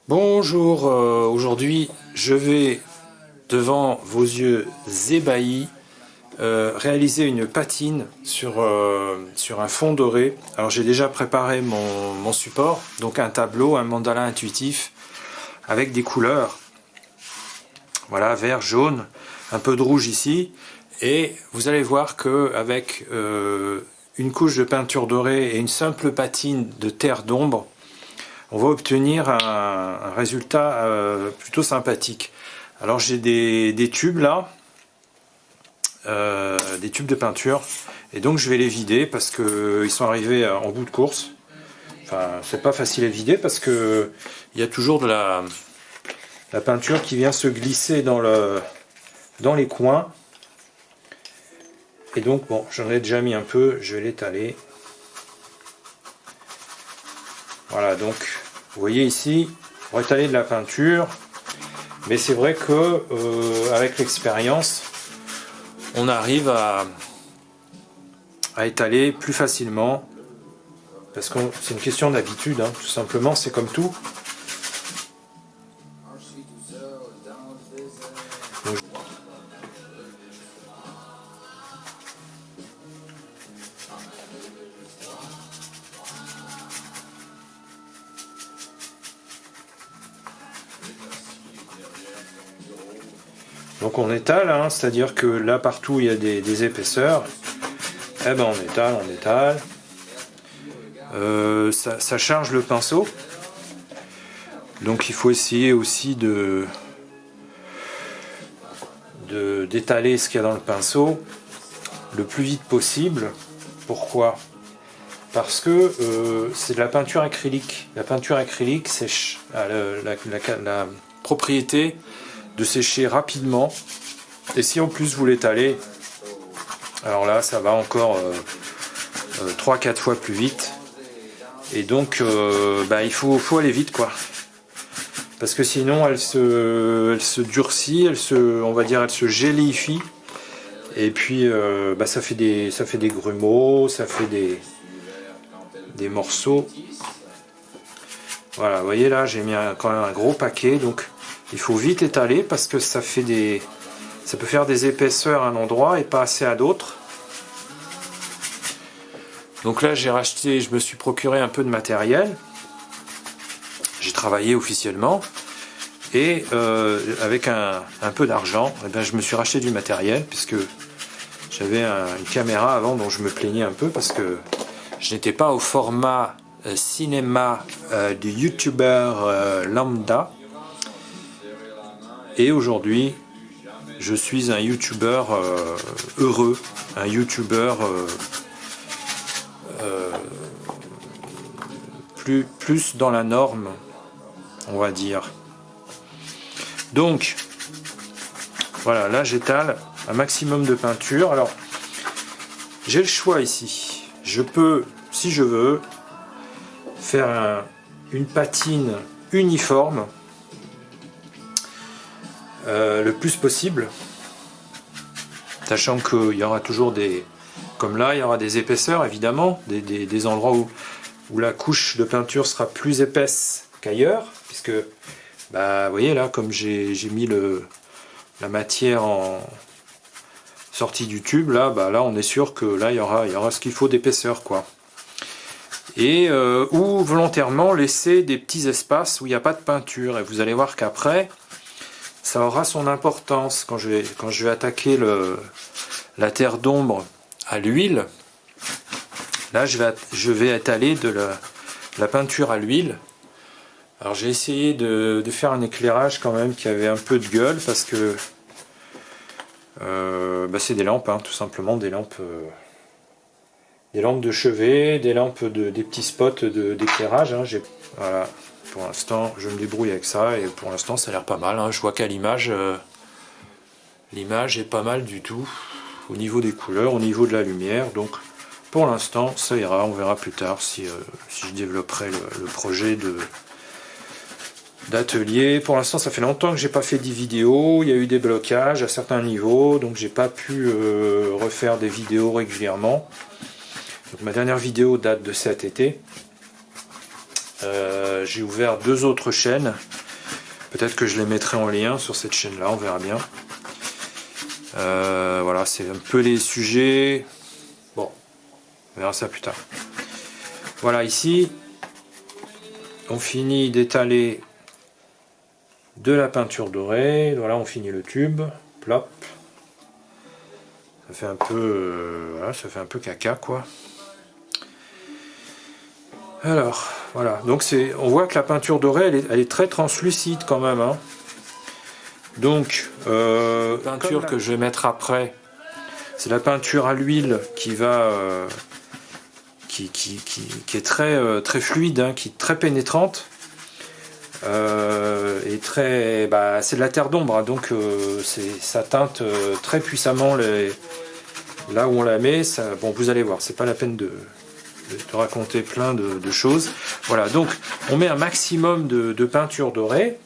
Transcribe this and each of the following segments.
Bonjour, aujourd'hui je vais devant vos yeux ébahis réaliser une patine sur un fond doré. Alors j'ai déjà préparé mon support, donc un tableau, un mandala intuitif avec des couleurs, voilà, vert, jaune, un peu de rouge ici, et vous allez voir que avec une couche de peinture dorée et une simple patine de terre d'ombre, on va obtenir un résultat plutôt sympathique. Alors j'ai des tubes là, des tubes de peinture, et donc je vais les vider parce qu'ils sont arrivés en bout de course. Enfin, c'est pas facile à vider parce que il y a toujours de la peinture qui vient se glisser dans les coins. Et donc bon, j'en ai déjà mis un peu, je vais l'étaler. Voilà, donc vous voyez ici, on va étaler de la peinture, mais c'est vrai que avec l'expérience, on arrive à étaler plus facilement, parce que c'est une question d'habitude, hein, tout simplement, c'est comme tout. Donc on étale, hein, c'est-à-dire que là partout il y a des épaisseurs, eh ben on étale. Ça charge le pinceau, donc il faut essayer aussi d'étaler ce qu'il y a dans le pinceau le plus vite possible. Pourquoi? Parce que c'est de la peinture acrylique. La peinture acrylique sèche, la propriété de sécher rapidement, et si en plus vous l'étalez, alors là ça va encore 3-4 fois plus vite, et donc il faut aller vite, quoi, parce que sinon elle se durcit, elle se gélifie, et puis ça fait des grumeaux, ça fait des morceaux. Voilà, vous voyez là j'ai mis quand même un gros paquet, donc il faut vite étaler parce que ça peut faire des épaisseurs à un endroit et pas assez à d'autres. Donc là je me suis procuré un peu de matériel, j'ai travaillé officiellement, et avec un peu d'argent, je me suis racheté du matériel, puisque j'avais une caméra avant dont je me plaignais un peu parce que je n'étais pas au format cinéma du youtubeur lambda. Et aujourd'hui, je suis un youtubeur heureux, un youtubeur plus dans la norme, on va dire. Donc, voilà, là j'étale un maximum de peinture. Alors, j'ai le choix ici. Je peux, si je veux, faire une patine uniforme le plus possible, sachant qu'il y aura toujours comme là, il y aura des épaisseurs, évidemment, des endroits où la couche de peinture sera plus épaisse qu'ailleurs, puisque, vous voyez là, comme j'ai mis la matière en sortie du tube, là on est sûr que là il y aura ce qu'il faut d'épaisseur, quoi. Et ou volontairement laisser des petits espaces où il n'y a pas de peinture, et vous allez voir qu'après ça aura son importance quand je vais attaquer la terre d'ombre à l'huile. Là je vais étaler de la peinture à l'huile. Alors j'ai essayé de faire un éclairage quand même qui avait un peu de gueule, parce que c'est des lampes, hein, tout simplement, des lampes de chevet, des lampes des petits spots d'éclairage, hein. Voilà, pour l'instant je me débrouille avec ça, et pour l'instant ça a l'air pas mal, hein. Je vois qu'à l'image est pas mal du tout au niveau des couleurs, au niveau de la lumière, donc pour l'instant ça ira. On verra plus tard si je développerai le projet d'atelier. Pour l'instant ça fait longtemps que j'ai pas fait des vidéos, il y a eu des blocages à certains niveaux, donc j'ai pas pu refaire des vidéos régulièrement. Donc ma dernière vidéo date de cet été. j'ai ouvert 2 autres chaînes. Peut-être que je les mettrai en lien sur cette chaîne-là, on verra bien. Voilà, c'est un peu les sujets. Bon, on verra ça plus tard. Voilà, ici, on finit d'étaler de la peinture dorée. Voilà, on finit le tube. Plop. Ça fait un peu, voilà, ça fait un peu caca, quoi. Alors, voilà. Donc on voit que la peinture dorée, elle est très translucide quand même, hein. Donc, peinture que je vais mettre après, c'est la peinture à l'huile qui va, qui est très, très fluide, hein, qui est très pénétrante, et très, c'est de la terre d'ombre, hein, donc ça teinte très puissamment là où on la met. Ça, bon, vous allez voir, c'est pas la peine de raconter plein de choses. Voilà, donc on met un maximum de peinture dorée.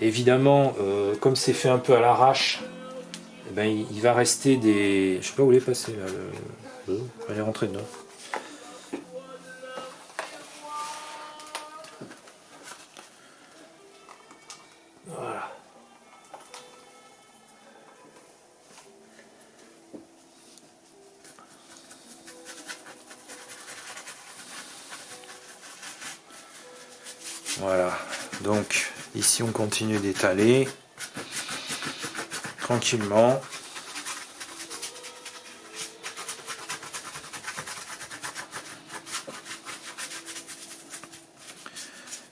Évidemment, comme c'est fait un peu à l'arrache, eh ben, il va rester des... Je sais pas où il est passé là. Elle est rentrée dedans. Voilà. Voilà. Donc ici on continue d'étaler tranquillement.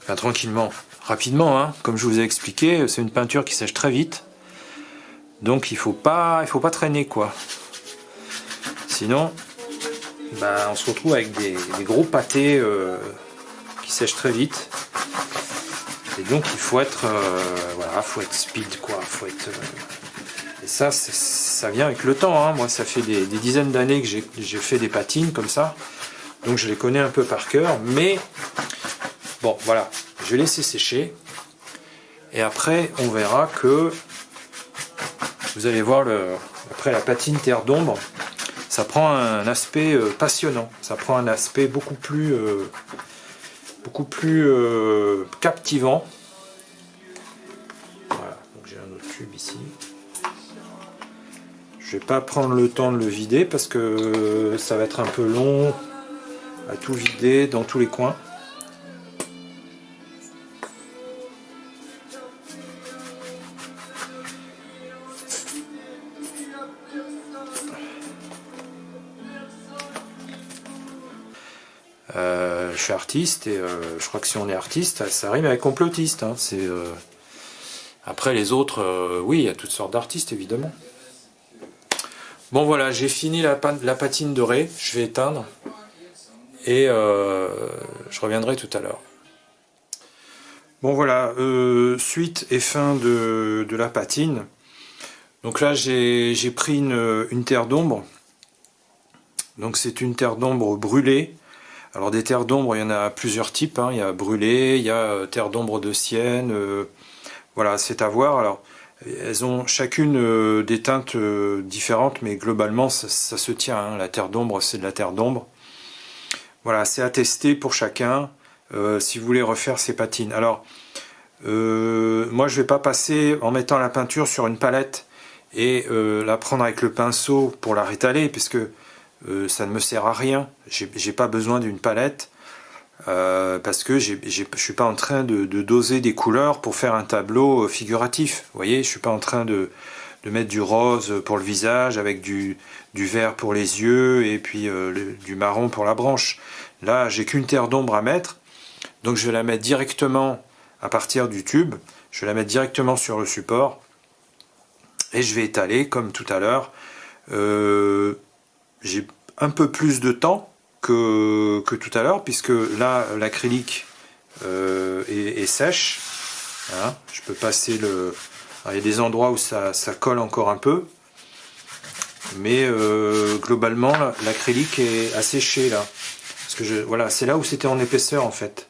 Enfin, tranquillement, rapidement, hein. Comme je vous ai expliqué, c'est une peinture qui sèche très vite. Donc il faut pas traîner, quoi. Sinon, on se retrouve avec des gros pâtés qui sèchent très vite. Et donc il faut être, voilà, faut être speed, quoi. Faut être, et ça vient avec le temps, hein. Moi, ça fait des dizaines d'années que j'ai fait des patines comme ça. Donc je les connais un peu par cœur. Mais bon, voilà, je vais laisser sécher. Et après, on verra que vous allez voir après la patine terre d'ombre, ça prend un aspect passionnant. Ça prend un aspect beaucoup plus captivant. Voilà, donc j'ai un autre tube ici. Je vais pas prendre le temps de le vider parce que ça va être un peu long à tout vider dans tous les coins. Je suis artiste et je crois que si on est artiste, ça rime avec complotiste, hein. Après les autres, oui, il y a toutes sortes d'artistes évidemment. Bon voilà, j'ai fini la patine dorée, je vais éteindre et je reviendrai tout à l'heure. Bon voilà, suite et fin de la patine. Donc là j'ai pris une terre d'ombre. Donc c'est une terre d'ombre brûlée. Alors des terres d'ombre, il y en a plusieurs types, hein. Il y a brûlée, il y a terre d'ombre de Sienne, voilà, c'est à voir. Alors elles ont chacune des teintes différentes, mais globalement ça se tient, hein. La terre d'ombre, c'est de la terre d'ombre. Voilà, c'est à tester pour chacun si vous voulez refaire ces patines. Alors moi je vais pas passer en mettant la peinture sur une palette et la prendre avec le pinceau pour la rétaler, puisque ça ne me sert à rien. J'ai pas besoin d'une palette parce que je suis pas en train de doser des couleurs pour faire un tableau figuratif. Vous voyez, je suis pas en train de mettre du rose pour le visage avec du vert pour les yeux et puis du marron pour la branche. Là, j'ai qu'une terre d'ombre à mettre, donc je vais la mettre directement à partir du tube. Je vais la mettre directement sur le support et je vais étaler comme tout à l'heure. J'ai un peu plus de temps que tout à l'heure, puisque là l'acrylique est sèche. Hein, je peux passer le... Alors, il y a des endroits où ça colle encore un peu, mais globalement l'acrylique est asséché là. Parce que voilà, c'est là où c'était en épaisseur en fait.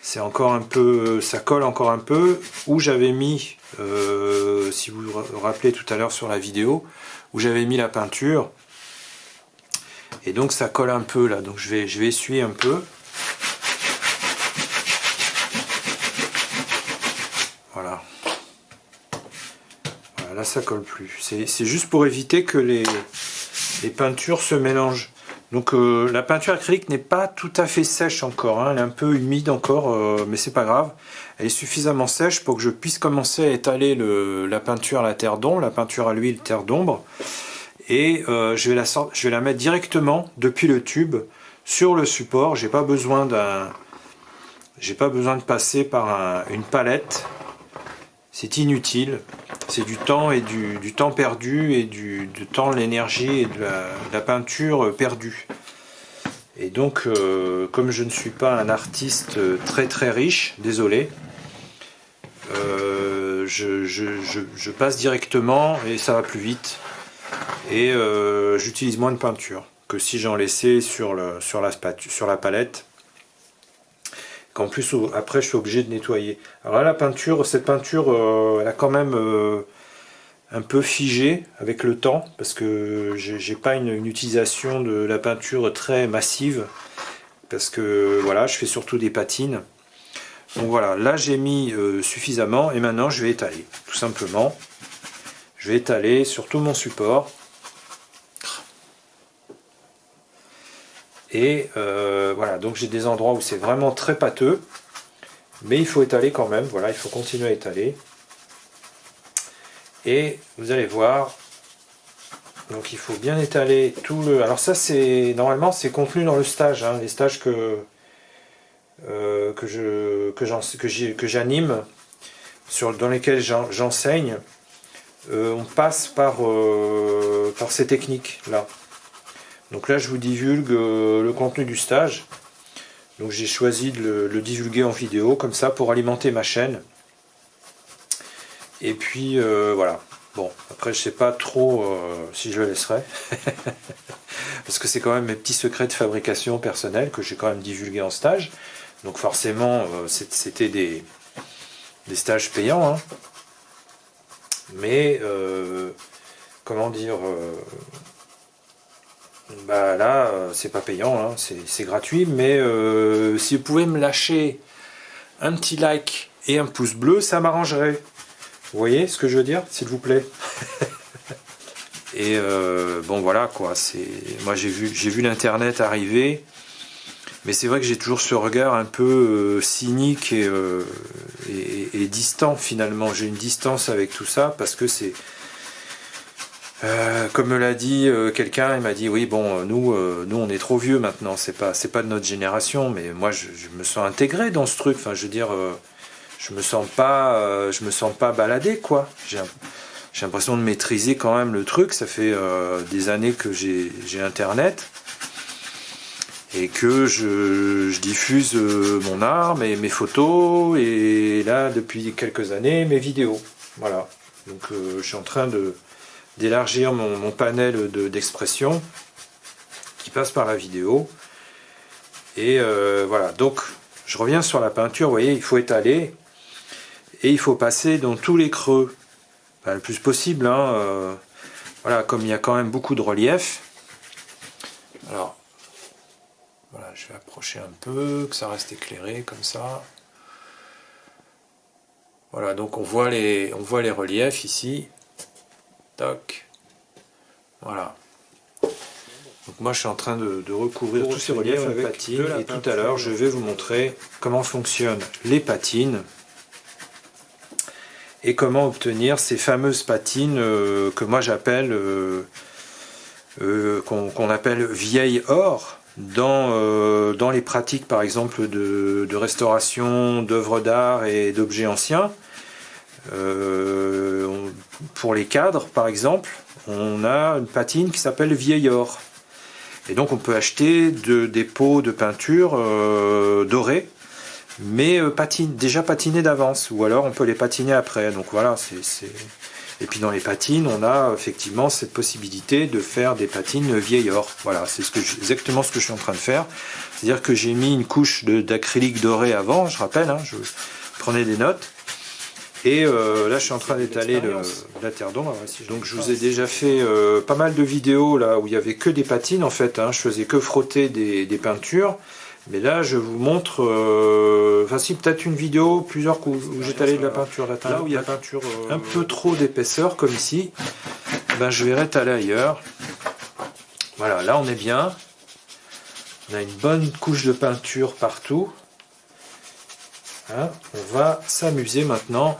C'est encore un peu, ça colle encore un peu. Où j'avais mis, si vous vous rappelez tout à l'heure sur la vidéo, où j'avais mis la peinture. Et donc ça colle un peu là, donc je vais essuyer un peu. là ça colle plus. C'est juste pour éviter que les peintures se mélangent. Donc la peinture acrylique n'est pas tout à fait sèche encore, hein. Elle est un peu humide encore, mais c'est pas grave. Elle est suffisamment sèche pour que je puisse commencer à étaler la peinture à la terre d'ombre, la peinture à l'huile terre d'ombre. Et je vais la mettre directement depuis le tube sur le support. J'ai pas besoin de passer par une palette. C'est inutile. C'est du temps et du temps perdu et du temps, de l'énergie et de la peinture perdue. Et donc, comme je ne suis pas un artiste très très riche, désolé, je passe directement et ça va plus vite. Et j'utilise moins de peinture que si j'en laissais sur la palette. Qu'en plus après je suis obligé de nettoyer. Alors là cette peinture elle a quand même un peu figé avec le temps parce que j'ai pas une utilisation de la peinture très massive parce que voilà, je fais surtout des patines. Donc voilà, là j'ai mis suffisamment et maintenant je vais étaler tout simplement. Je vais étaler sur tout mon support. Et voilà, donc j'ai des endroits où c'est vraiment très pâteux, mais il faut étaler quand même, voilà, il faut continuer à étaler. Et vous allez voir, donc il faut bien étaler tout le... Alors ça c'est, normalement c'est contenu dans le stage, hein, les stages que j'anime, dans lesquels j'enseigne, on passe par ces techniques là. Donc là, je vous divulgue le contenu du stage. Donc j'ai choisi de le divulguer en vidéo, comme ça, pour alimenter ma chaîne. Et puis, voilà. Bon, après, je sais pas trop si je le laisserai. Parce que c'est quand même mes petits secrets de fabrication personnels que j'ai quand même divulgués en stage. Donc forcément, c'était des stages payants. Hein. Mais, comment dire... bah là c'est pas payant, hein, c'est gratuit, mais si vous pouvez me lâcher un petit like et un pouce bleu, ça m'arrangerait. Vous voyez ce que je veux dire, s'il vous plaît. Et bon voilà quoi, moi j'ai vu l'internet arriver, mais c'est vrai que j'ai toujours ce regard un peu cynique et distant finalement. J'ai une distance avec tout ça parce que c'est comme me l'a dit quelqu'un, il m'a dit oui bon nous on est trop vieux maintenant, c'est pas de notre génération, mais moi je me sens intégré dans ce truc, enfin je veux dire je me sens pas baladé quoi, j'ai l'impression de maîtriser quand même le truc, ça fait des années que j'ai internet et que je diffuse mon art, mes photos et là depuis quelques années mes vidéos, voilà, donc je suis en train d'élargir mon panel d'expression qui passe par la vidéo. Et voilà, donc je reviens sur la peinture, vous voyez, il faut étaler et il faut passer dans tous les creux, enfin, le plus possible. Hein, voilà, comme il y a quand même beaucoup de relief. Alors, voilà, je vais approcher un peu, que ça reste éclairé comme ça. Voilà, donc on voit les reliefs ici. Toc. Voilà. Donc moi je suis en train de recouvrir tous ces reliefs avec patine et tout à l'heure je vais vous montrer comment fonctionnent les patines et comment obtenir ces fameuses patines que moi j'appelle qu'on appelle vieille or dans les pratiques par exemple de restauration d'œuvres d'art et d'objets anciens. Pour les cadres par exemple, on a une patine qui s'appelle vieille or. Et donc on peut acheter des pots de peinture dorés, mais déjà patinés d'avance, ou alors on peut les patiner après. Donc voilà, Et puis dans les patines, on a effectivement cette possibilité de faire des patines vieille or. Voilà, c'est exactement ce que je suis en train de faire. C'est-à-dire que j'ai mis une couche d'acrylique doré avant, je rappelle, hein, je prenais des notes. Et là je suis en train d'étaler la terre d'ombre. Donc je vous ai déjà fait pas mal de vidéos là où il n'y avait que des patines en fait, hein. Je faisais que frotter des peintures, mais là je vous montre enfin si, peut-être une vidéo, plusieurs coups, où j'étalais de la peinture. Là où il y a peinture, un peu trop d'épaisseur, comme ici, ben, je vais rétaler ailleurs. Voilà, là on est bien. On a une bonne couche de peinture partout. Hein, on va s'amuser maintenant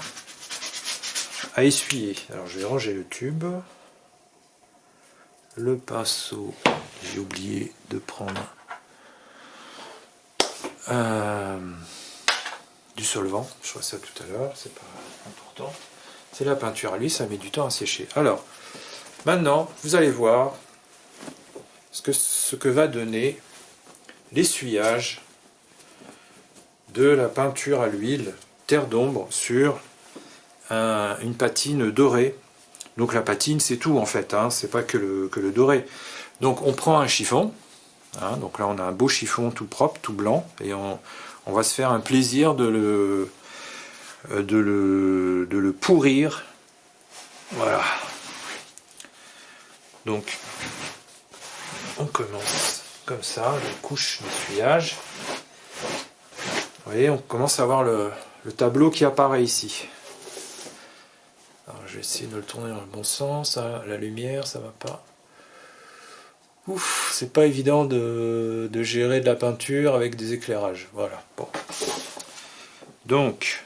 à essuyer. Alors je vais ranger le tube. Le pinceau, j'ai oublié de prendre du solvant. Je ferai ça tout à l'heure, c'est pas important. C'est la peinture à lui, ça met du temps à sécher. Alors, maintenant, vous allez voir ce que va donner l'essuyage de la peinture à l'huile terre d'ombre sur une patine dorée. Donc la patine c'est tout en fait, hein, c'est pas que le doré. Donc on prend un chiffon, hein, donc là on a un beau chiffon tout propre, tout blanc, et on va se faire un plaisir de le pourrir. Voilà. Donc on commence comme ça, les couches d'essuyage. Vous voyez, on commence à voir le tableau qui apparaît ici. Alors, je vais essayer de le tourner dans le bon sens. La lumière, ça va pas. Ouf, c'est pas évident de gérer de la peinture avec des éclairages. Voilà. Bon. Donc,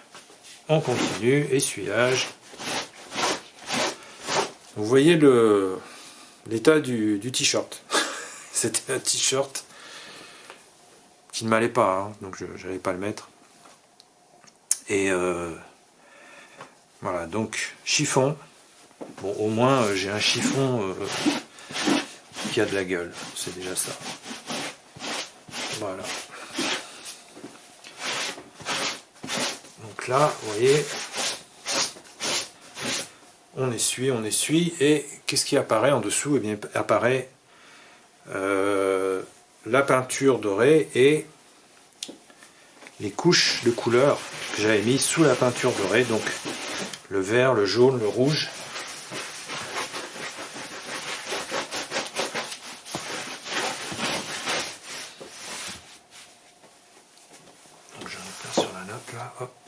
on continue. Essuyage. Vous voyez l'état du t-shirt. C'était un t-shirt qui ne m'allait pas, hein, donc je n'allais pas le mettre. Et voilà, donc chiffon. Bon, au moins j'ai un chiffon qui a de la gueule, c'est déjà ça. Voilà. Donc là, vous voyez, on essuie, et qu'est-ce qui apparaît en dessous? Eh bien, apparaît la peinture dorée et les couches de couleurs que j'avais mis sous la peinture dorée, donc le vert, le jaune, le rouge. Donc j'en ai plein sur la nappe là, hop.